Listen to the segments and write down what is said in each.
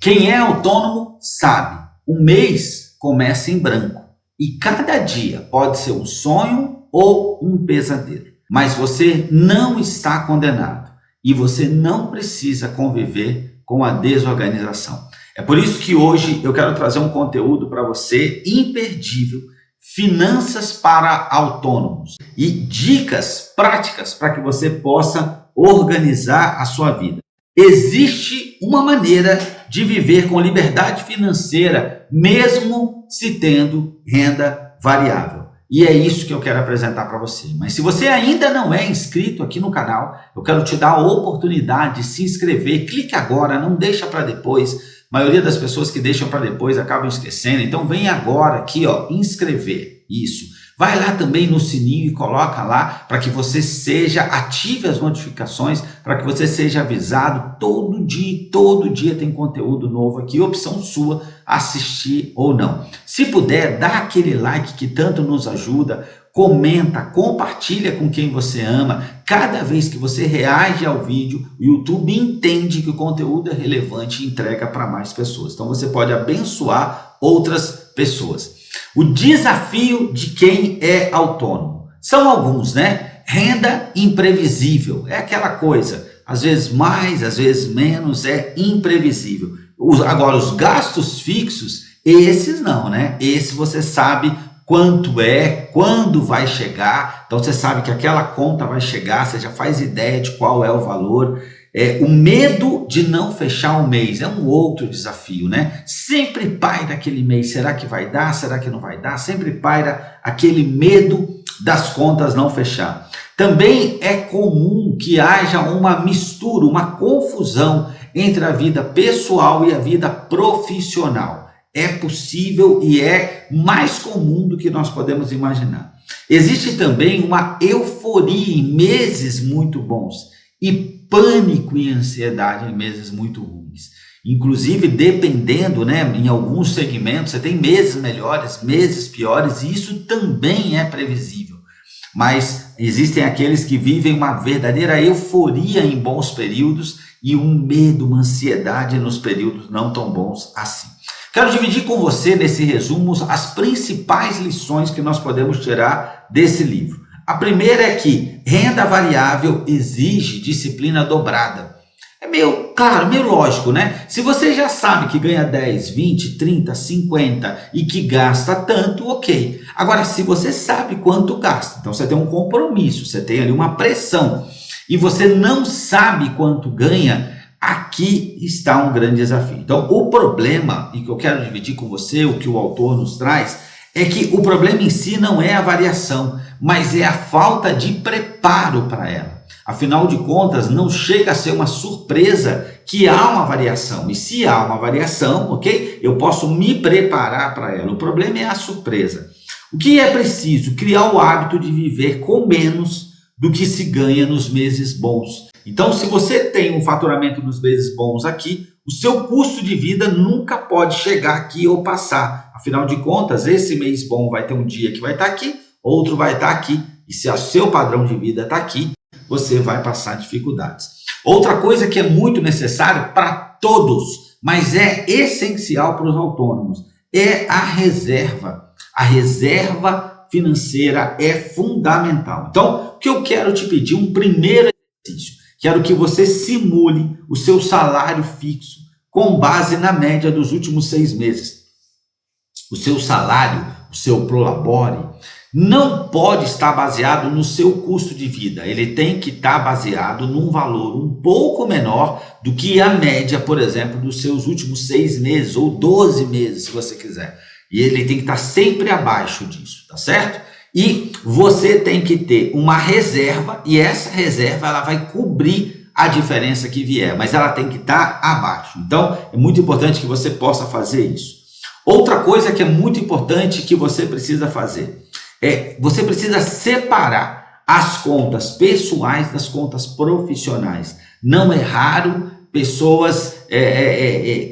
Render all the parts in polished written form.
Quem é autônomo sabe, o mês começa em branco e cada dia pode ser um sonho ou um pesadelo. Mas você não está condenado e você não precisa conviver com a desorganização. É por isso que hoje eu quero trazer um conteúdo para você imperdível, finanças para autônomos e dicas práticas para que você possa organizar a sua vida. Existe uma maneira de viver com liberdade financeira, mesmo se tendo renda variável. E é isso que eu quero apresentar para você. Mas se você ainda não é inscrito aqui no canal, eu quero te dar a oportunidade de se inscrever. Clique agora, não deixa para depois. A maioria das pessoas que deixam para depois acabam esquecendo. Então vem agora aqui, ó, inscrever. Isso. Vai lá também no sininho e coloca lá para que você ative as notificações, para que você seja avisado todo dia tem conteúdo novo aqui, opção sua assistir ou não. Se puder, dá aquele like que tanto nos ajuda, comenta, compartilha com quem você ama. Cada vez que você reage ao vídeo, o YouTube entende que o conteúdo é relevante e entrega para mais pessoas. Então você pode abençoar outras pessoas. O desafio de quem é autônomo são alguns, né? Renda imprevisível, é aquela coisa, às vezes mais, às vezes menos, é imprevisível. Agora, os gastos fixos, esses não, né? Esse você sabe quanto é, quando vai chegar, então você sabe que aquela conta vai chegar, você já faz ideia de qual é o valor. O medo de não fechar o mês é um outro desafio, né? Sempre paira aquele mês, será que vai dar? Será que não vai dar? Sempre paira aquele medo das contas não fechar. Também é comum que haja uma mistura, uma confusão entre a vida pessoal e a vida profissional. É possível e é mais comum do que nós podemos imaginar. Existe também uma euforia em meses muito bons e pânico e ansiedade em meses muito ruins. Inclusive, dependendo, né, em alguns segmentos, você tem meses melhores, meses piores, e isso também é previsível. Mas existem aqueles que vivem uma verdadeira euforia em bons períodos e um medo, uma ansiedade nos períodos não tão bons assim. Quero dividir com você, nesse resumo, as principais lições que nós podemos tirar desse livro. A primeira é que renda variável exige disciplina dobrada. É meio claro, meio lógico, né? Se você já sabe que ganha 10, 20, 30, 50 e que gasta tanto, ok. Agora, se você sabe quanto gasta, então você tem um compromisso, você tem ali uma pressão e você não sabe quanto ganha, aqui está um grande desafio. Então, o problema, e que eu quero dividir com você, o que o autor nos traz, é que o problema em si não é a variação, mas é a falta de preparo para ela. Afinal de contas, não chega a ser uma surpresa que há uma variação. E se há uma variação, ok? Eu posso me preparar para ela. O problema é a surpresa. O que é preciso? Criar o hábito de viver com menos do que se ganha nos meses bons. Então, se você tem um faturamento nos meses bons aqui, o seu custo de vida nunca pode chegar aqui ou passar. Afinal de contas, esse mês bom vai ter um dia que vai estar aqui, outro vai estar aqui. E se o seu padrão de vida está aqui, você vai passar dificuldades. Outra coisa que é muito necessário para todos, mas é essencial para os autônomos, é a reserva. A reserva financeira é fundamental. Então, o que eu quero te pedir, um primeiro exercício. Quero que você simule o seu salário fixo com base na média dos últimos 6 meses. O seu salário, o seu prolabore, não pode estar baseado no seu custo de vida. Ele tem que estar baseado num valor um pouco menor do que a média, por exemplo, dos seus últimos 6 meses ou 12 meses, se você quiser. E ele tem que estar sempre abaixo disso, tá certo? E você tem que ter uma reserva, e essa reserva ela vai cobrir a diferença que vier, mas ela tem que estar abaixo. Então, é muito importante que você possa fazer isso. Outra coisa que é muito importante que você precisa fazer é, você precisa separar as contas pessoais das contas profissionais. Não é raro pessoas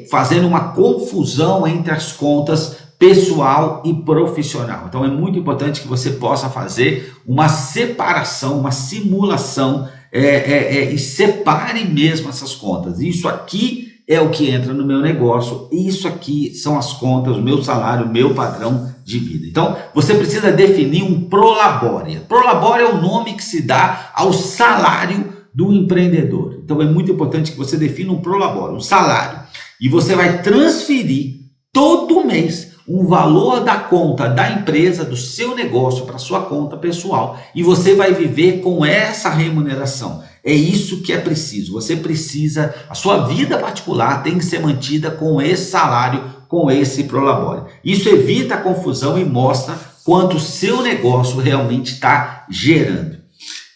fazendo uma confusão entre as contas pessoal e profissional. Então é muito importante que você possa fazer uma separação, uma simulação e separe mesmo essas contas. Isso aqui é o que entra no meu negócio, isso aqui são as contas, o meu salário, o meu padrão de vida. Então, você precisa definir um prolabore. Prolabore é o nome que se dá ao salário do empreendedor. Então, é muito importante que você defina um prolabore, um salário, e você vai transferir todo mês um valor da conta da empresa, do seu negócio, para sua conta pessoal, e você vai viver com essa remuneração. É isso que é preciso. Você precisa, a sua vida particular tem que ser mantida com esse salário, com esse prolabore. Isso evita a confusão e mostra quanto o seu negócio realmente está gerando.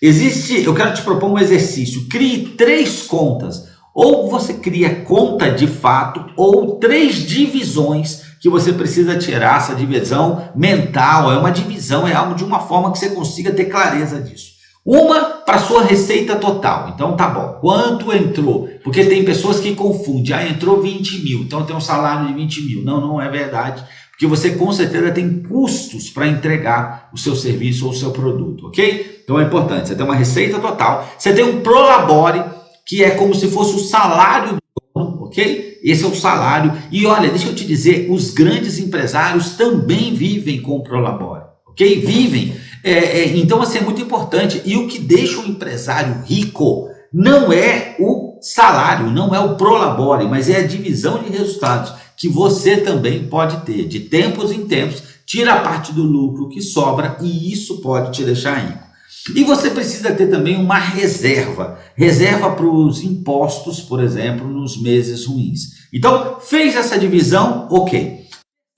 Eu quero te propor um exercício. Crie 3 contas. Ou você cria conta de fato, ou 3 divisões que você precisa tirar. Essa divisão mental é uma divisão, é algo de uma forma que você consiga ter clareza disso. Uma para sua receita total. Então tá bom, quanto entrou? Porque tem pessoas que confundem, entrou 20 mil, então tem um salário de 20 mil. Não, não é verdade, porque você com certeza tem custos para entregar o seu serviço ou o seu produto, ok? Então é importante, você tem uma receita total, você tem um prolabore, que é como se fosse o salário do dono, ok? Esse é o salário. E olha, deixa eu te dizer, os grandes empresários também vivem com o prolabore, ok? Vivem. Então, assim, é muito importante. E o que deixa o empresário rico não é o salário, não é o prolabore, mas é a divisão de resultados que você também pode ter. De tempos em tempos, tira a parte do lucro que sobra e isso pode te deixar rico. E você precisa ter também uma reserva para os impostos, por exemplo, nos meses ruins. Então, fez essa divisão, ok.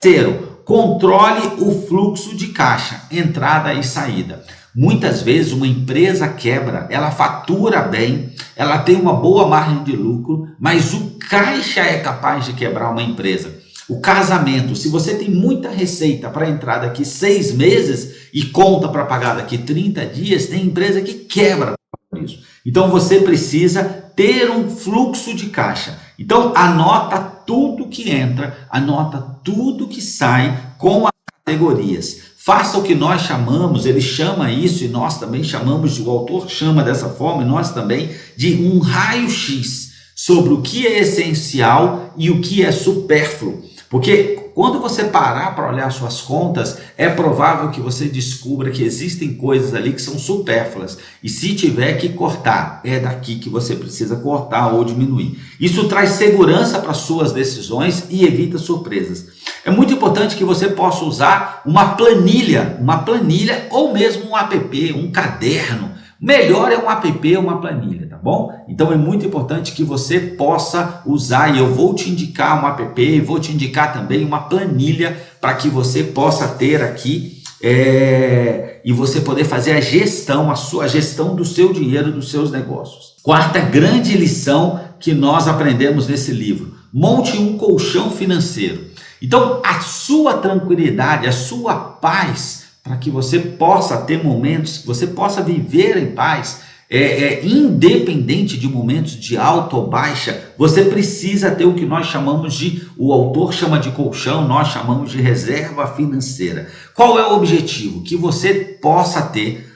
Terceiro, controle o fluxo de caixa, entrada e saída. Muitas vezes uma empresa quebra, ela fatura bem, ela tem uma boa margem de lucro, mas o caixa é capaz de quebrar uma empresa. O casamento, se você tem muita receita para entrar daqui 6 meses e conta para pagar daqui 30 dias, tem empresa que quebra por isso. Então você precisa ter um fluxo de caixa. Então anota tudo que entra, anota tudo que sai com as categorias. Faça o que nós chamamos, ele chama isso e nós também chamamos, o autor chama dessa forma e nós também, de um raio-x sobre o que é essencial e o que é supérfluo. Porque quando você parar para olhar suas contas, é provável que você descubra que existem coisas ali que são supérfluas. E se tiver que cortar, é daqui que você precisa cortar ou diminuir. Isso traz segurança para suas decisões e evita surpresas. É muito importante que você possa usar uma planilha ou mesmo um app, um caderno. Melhor é um app ou uma planilha, tá bom? Então é muito importante que você possa usar, e eu vou te indicar um app, e vou te indicar também uma planilha para que você possa ter aqui e você poder fazer a sua gestão do seu dinheiro, dos seus negócios. Quarta grande lição que nós aprendemos nesse livro: monte um colchão financeiro. Então a sua tranquilidade, a sua paz, para que você possa ter momentos, que você possa viver em paz, independente de momentos de alta ou baixa, você precisa ter o que nós chamamos o autor chama de colchão, nós chamamos de reserva financeira. Qual é o objetivo? Que você possa ter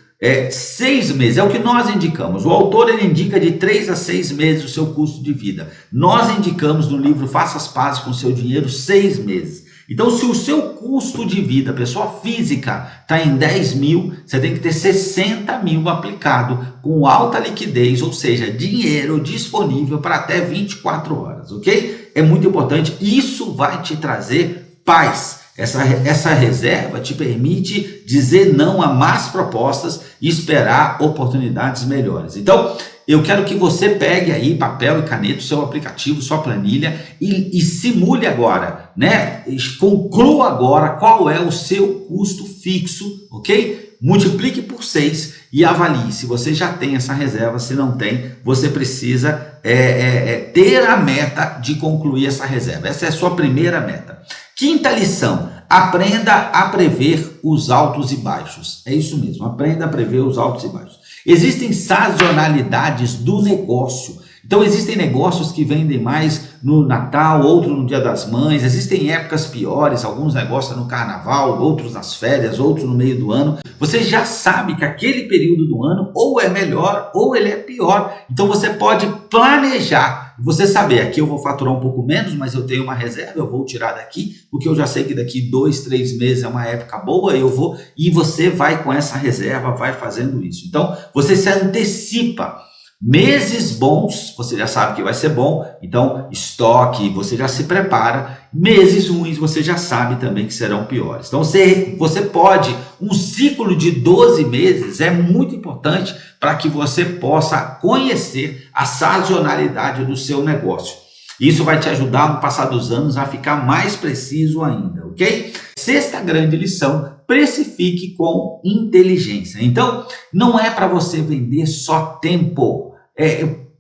6 meses, é o que nós indicamos. O autor ele indica de 3 a 6 meses o seu custo de vida. Nós indicamos no livro Faça as Pazes com o Seu Dinheiro 6 meses. Então, se o seu custo de vida, pessoa física, está em 10 mil, você tem que ter 60 mil aplicado com alta liquidez, ou seja, dinheiro disponível para até 24 horas, ok? É muito importante, isso vai te trazer paz. Essa reserva te permite dizer não a más propostas e esperar oportunidades melhores. Então, eu quero que você pegue aí papel e caneta, o seu aplicativo, sua planilha e simule agora, né? Conclua agora qual é o seu custo fixo, ok? Multiplique por 6 e avalie se você já tem essa reserva. Se não tem, você precisa ter a meta de concluir essa reserva. Essa é a sua primeira meta. Quinta lição: aprenda a prever os altos e baixos. É isso mesmo, aprenda a prever os altos e baixos. Existem sazonalidades do negócio Então existem negócios que vendem mais no Natal, outro no Dia das Mães, existem épocas piores, alguns negócios no Carnaval, outros nas férias, outros no meio do ano. Você já sabe que aquele período do ano ou é melhor ou ele é pior. Então você pode planejar, você saber, aqui eu vou faturar um pouco menos, mas eu tenho uma reserva, eu vou tirar daqui, porque eu já sei que daqui 2, 3 meses é uma época boa, eu vou, e você vai com essa reserva, vai fazendo isso. Então você se antecipa. Meses bons, você já sabe que vai ser bom, então estoque, você já se prepara. Meses ruins, você já sabe também que serão piores. Então você pode, um ciclo de 12 meses é muito importante para que você possa conhecer a sazonalidade do seu negócio. Isso vai te ajudar no passar dos anos a ficar mais preciso ainda, ok? Sexta grande lição: precifique com inteligência. Então, não é para você vender só tempo.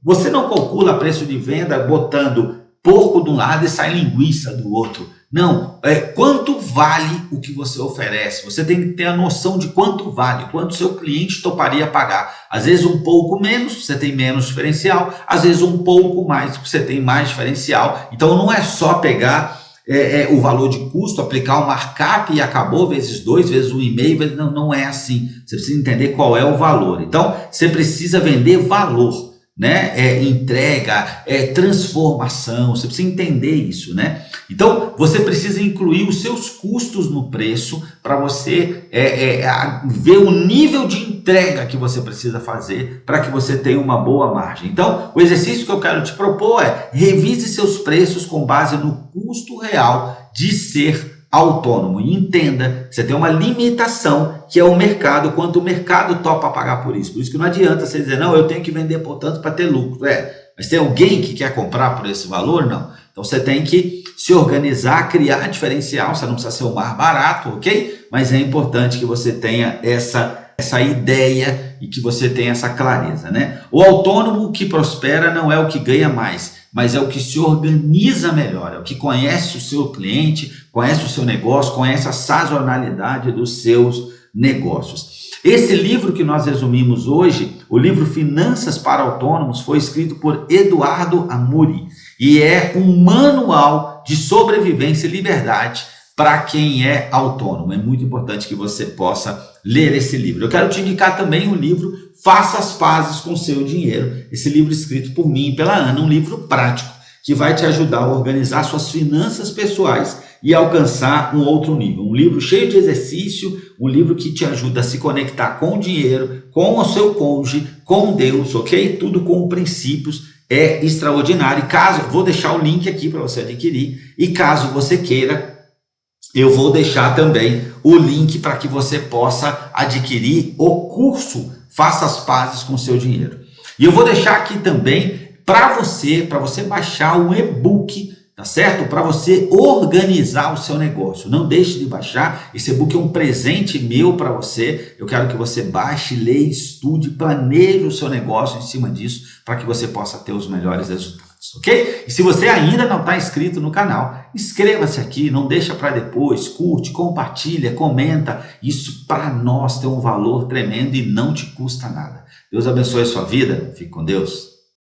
Você não calcula preço de venda botando porco de um lado e sai linguiça do outro. Não, quanto vale o que você oferece? Você tem que ter a noção de quanto vale, quanto seu cliente toparia pagar. Às vezes um pouco menos, você tem menos diferencial, às vezes um pouco mais, você tem mais diferencial. Então não é só pegar o valor de custo, aplicar o markup e acabou, vezes 2, vezes 1,5, não é assim. Você precisa entender qual é o valor. Então você precisa vender valor, né? Entrega, transformação, você precisa entender isso, né? Então você precisa incluir os seus custos no preço para você ver o nível de entrega que você precisa fazer para que você tenha uma boa margem. Então o exercício que eu quero te propor é: revise seus preços com base no custo real de ser autônomo, e entenda que você tem uma limitação, que é o mercado, quanto o mercado topa pagar por isso. Por isso que não adianta você dizer, não, eu tenho que vender por tanto para ter lucro. Mas tem alguém que quer comprar por esse valor? Não. Então você tem que se organizar, criar diferencial. Você não precisa ser o mais barato, ok? Mas é importante que você tenha essa ideia e que você tenha essa clareza, né? O autônomo que prospera não é o que ganha mais, mas é o que se organiza melhor, é o que conhece o seu cliente, conhece o seu negócio, conhece a sazonalidade dos seus negócios. Esse livro que nós resumimos hoje, o livro Finanças para Autônomos, foi escrito por Eduardo Amuri e é um manual de sobrevivência e liberdade para quem é autônomo. É muito importante que você possa ler esse livro. Eu quero te indicar também o livro Faça as Pazes com o Seu Dinheiro, esse livro escrito por mim e pela Ana, um livro prático que vai te ajudar a organizar suas finanças pessoais e alcançar um outro nível. Um livro cheio de exercício, um livro que te ajuda a se conectar com o dinheiro, com o seu cônjuge, com Deus, ok? Tudo com princípios, é extraordinário. Vou deixar o link aqui para você adquirir, e caso você queira, eu vou deixar também o link para que você possa adquirir o curso Faça as Pazes com o Seu Dinheiro. E eu vou deixar aqui também para você baixar um e-book, tá certo? Para você organizar o seu negócio. Não deixe de baixar, esse e-book é um presente meu para você. Eu quero que você baixe, leia, estude, planeje o seu negócio em cima disso, para que você possa ter os melhores resultados. Ok? E se você ainda não está inscrito no canal, inscreva-se aqui, não deixa para depois, curte, compartilha, comenta. Isso para nós tem um valor tremendo e não te custa nada. Deus abençoe a sua vida, fique com Deus.